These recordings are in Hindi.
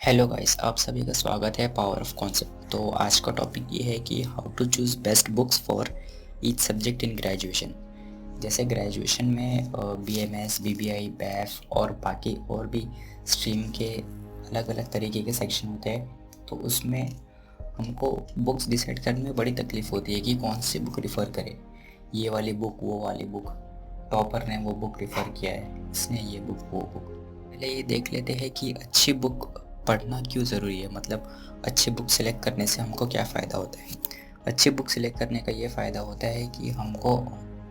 हेलो गाइस, आप सभी का स्वागत है पावर ऑफ कॉन्सेप्ट। तो आज का टॉपिक ये है कि how to choose best books for each subject in graduation. जैसे ग्रेजुएशन में बीएमएस, बीबीआई, बैफ और बाकी और भी स्ट्रीम के अलग अलग तरीके के सेक्शन होते हैं। तो उसमें हमको बुक्स डिसाइड करने में बड़ी तकलीफ़ होती है कि कौन सी बुक रेफ़र करें। ये वाली बुक, वो वाली बुक, टॉपर ने वो बुक रेफ़र किया है, इसने ये बुक, वो बुक। पहले ये देख लेते हैं कि अच्छी बुक पढ़ना क्यों ज़रूरी है, मतलब अच्छी बुक सेलेक्ट करने से हमको क्या फ़ायदा होता है। अच्छी बुक सेलेक्ट करने का ये फ़ायदा होता है कि हमको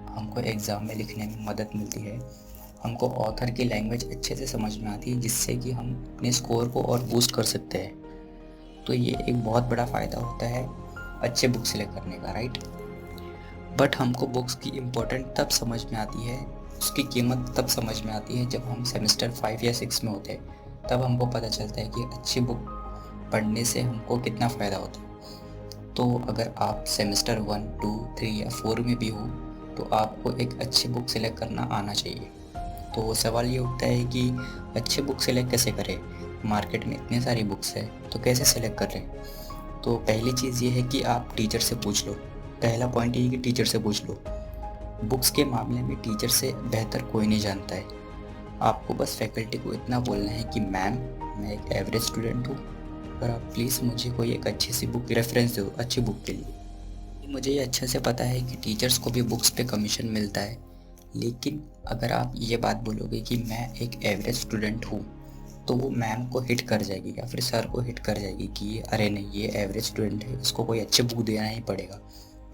हमको एग्ज़ाम में लिखने में मदद मिलती है। हमको ऑथर की लैंग्वेज अच्छे से समझ में आती है, जिससे कि हम अपने स्कोर को और बूस्ट कर सकते हैं। तो ये एक बहुत बड़ा फ़ायदा होता है अच्छे बुक सेलेक्ट करने का, राइट। बट हमको बुक्स की इम्पोर्टेंट तब समझ में आती है, उसकी कीमत तब समझ में आती है जब हम सेमेस्टर 5 या 6 में होते हैं। तब हमको पता चलता है कि अच्छी बुक पढ़ने से हमको कितना फ़ायदा होता है। तो अगर आप सेमेस्टर 1, 2, 3 या 4 में भी हो तो आपको एक अच्छी बुक सेलेक्ट करना आना चाहिए। तो सवाल ये उठता है कि अच्छी बुक सेलेक्ट कैसे करें। मार्केट में इतनी सारी बुक्स है तो कैसे सेलेक्ट करें। तो पहली चीज़ ये है कि आप टीचर से पूछ लो। पहला पॉइंट ये है कि टीचर से पूछ लो। बुक्स के मामले में टीचर से बेहतर कोई नहीं जानता है। आपको बस फैकल्टी को इतना बोलना है कि मैम, मैं एक एवरेज स्टूडेंट हूँ, पर आप प्लीज़ मुझे कोई एक अच्छी सी बुक रेफरेंस दो अच्छी बुक के लिए। मुझे ये अच्छे से पता है कि टीचर्स को भी बुक्स पे कमीशन मिलता है, लेकिन अगर आप ये बात बोलोगे कि मैं एक एवरेज स्टूडेंट हूँ, तो वो मैम को हिट कर जाएगी या फिर सर को हिट कर जाएगी कि अरे नहीं, ये एवरेज स्टूडेंट है, इसको कोई अच्छी बुक देना ही पड़ेगा।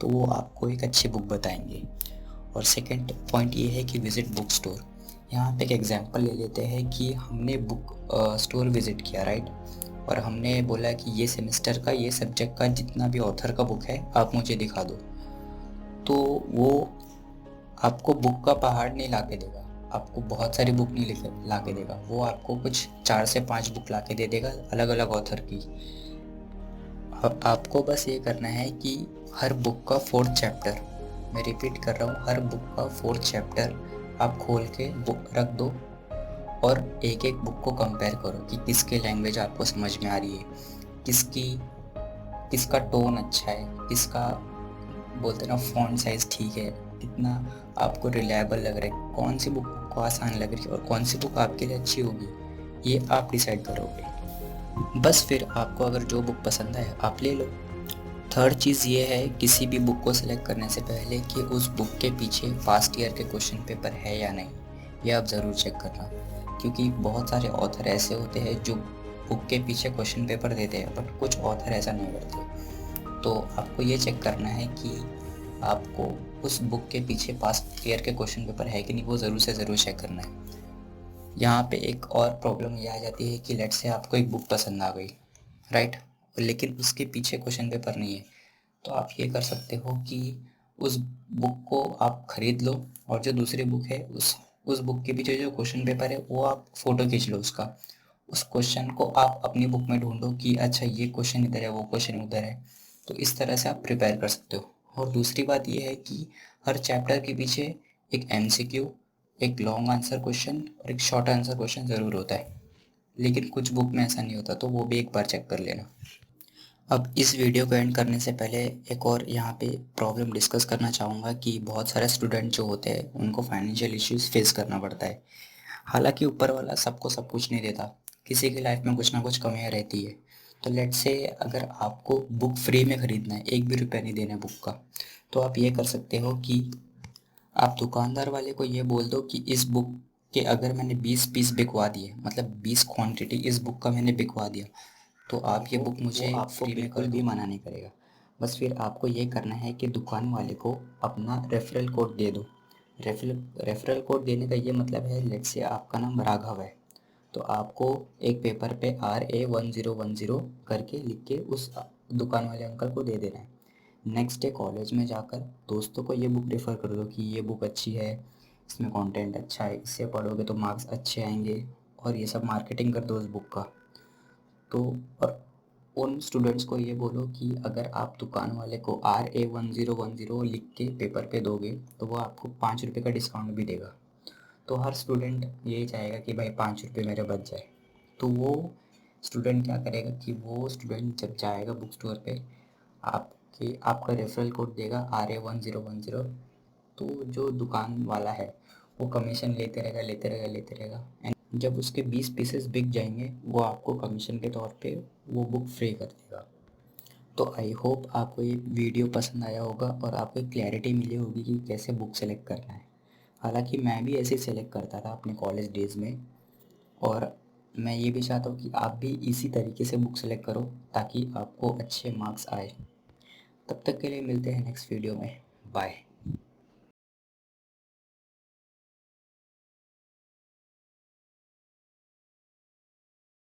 तो वो आपको एक अच्छी बुक बताएंगे। और सेकंड पॉइंट ये है कि विज़िट बुक स्टोर। यहाँ पे एक एग्जांपल ले लेते हैं कि हमने बुक स्टोर विज़िट किया, राइट। और हमने बोला कि ये सेमेस्टर का, ये सब्जेक्ट का जितना भी ऑथर का बुक है आप मुझे दिखा दो। तो वो आपको बुक का पहाड़ नहीं ला के देगा, आपको बहुत सारी बुक नहीं ला के देगा। वो आपको कुछ 4 से 5 बुक ला के दे देगा अलग अलग ऑथर की। अब आपको बस ये करना है कि हर बुक का 4th चैप्टर, मैं रिपीट कर रहा हूँ, हर बुक का 4th चैप्टर आप खोल के बुक रख दो और एक एक बुक को कंपेयर करो कि किसकी लैंग्वेज आपको समझ में आ रही है, किसकी किसका टोन अच्छा है, किसका बोलते हैं ना फ़ॉन्ट साइज़ ठीक है, कितना आपको रिलायबल लग रहा है, कौन सी बुक आपको आसान लग रही है और कौन सी बुक आपके लिए अच्छी होगी, ये आप डिसाइड करोगे। बस फिर आपको अगर जो बुक पसंद आए आप ले लो। थर्ड चीज़ ये है किसी भी बुक को सिलेक्ट करने से पहले कि उस बुक के पीछे पास्ट ईयर के क्वेश्चन पेपर है या नहीं, ये आप ज़रूर चेक करना। क्योंकि बहुत सारे ऑथर ऐसे होते हैं जो बुक के पीछे क्वेश्चन पेपर देते हैं, बट कुछ ऑथर ऐसा नहीं करते। तो आपको ये चेक करना है कि आपको उस बुक के पीछे पास्ट ईयर के क्वेश्चन पेपर है कि नहीं, वो ज़रूर से ज़रूर चेक करना है। यहाँ पे एक और प्रॉब्लम ये आ जाती है कि लेट्स से आपको एक बुक पसंद आ गई, राइट, लेकिन उसके पीछे क्वेश्चन पेपर नहीं है। तो आप ये कर सकते हो कि उस बुक को आप खरीद लो और जो दूसरी बुक है उस बुक के पीछे जो क्वेश्चन पेपर है वो आप फ़ोटो खींच लो उसका। उस क्वेश्चन को आप अपनी बुक में ढूंढो कि अच्छा ये क्वेश्चन इधर है, वो क्वेश्चन उधर है। तो इस तरह से आप प्रिपेयर कर सकते हो। और दूसरी बात ये है कि हर चैप्टर के पीछे एक एमसीक्यू, एक लॉन्ग आंसर क्वेश्चन और एक शॉर्ट आंसर क्वेश्चन ज़रूर होता है। लेकिन कुछ बुक में ऐसा नहीं होता, तो वो भी एक बार चेक कर लेना। अब इस वीडियो को एंड करने से पहले एक और यहाँ पे प्रॉब्लम डिस्कस करना चाहूँगा कि बहुत सारे स्टूडेंट जो होते हैं उनको फाइनेंशियल इश्यूज फेस करना पड़ता है। हालांकि ऊपर वाला सबको सब कुछ नहीं देता, किसी की लाइफ में कुछ ना कुछ कमियाँ रहती है। तो लेट्स से अगर आपको बुक फ्री में ख़रीदना है, एक भी रुपया नहीं देना है बुक का, तो आप ये कर सकते हो कि आप दुकानदार वाले को ये बोल दो कि इस बुक के अगर मैंने 20 पीस बिकवा दिए, मतलब 20 क्वांटिटी इस बुक का मैंने बिकवा दिया, तो आप ये बुक मुझे फ्री में बिल्कुल भी मना नहीं करेगा। बस फिर आपको ये करना है कि दुकान वाले को अपना रेफरल कोड दे दो। रेफरल कोड देने का ये मतलब है, लेट्स से आपका नाम राघव है, तो आपको एक पेपर पे RA1010 करके लिख के उस दुकान वाले अंकल को दे देना है। नेक्स्ट डे कॉलेज में जाकर दोस्तों को ये बुक रेफ़र कर दो कि ये बुक अच्छी है, इसमें कंटेंट अच्छा है, इससे पढ़ोगे तो मार्क्स अच्छे आएंगे, और ये सब मार्केटिंग कर दो उस बुक का। तो और उन स्टूडेंट्स को ये बोलो कि अगर आप दुकान वाले को RA1010 लिख के पेपर पे दोगे तो वो आपको 5 रुपये का डिस्काउंट भी देगा। तो हर स्टूडेंट यही चाहेगा कि भाई 5 रुपये मेरे बच जाए। तो वो स्टूडेंट क्या करेगा कि वो स्टूडेंट जब जाएगा बुक स्टोर पे आपका रेफरल कोड देगा RA1010। तो जो दुकान वाला है वो कमीशन लेते रहेगा एंड जब उसके 20 पीसेस बिक जाएंगे वो आपको कमीशन के तौर पे वो बुक फ्री कर देगा। तो आई होप आपको ये वीडियो पसंद आया होगा और आपको क्लैरिटी मिली होगी कि कैसे बुक सेलेक्ट करना है। हालांकि मैं भी ऐसे सेलेक्ट करता था अपने कॉलेज डेज़ में, और मैं ये भी चाहता हूँ कि आप भी इसी तरीके से बुक सेलेक्ट करो ताकि आपको अच्छे मार्क्स आए। तब तक के लिए मिलते हैं नेक्स्ट वीडियो में। बाय।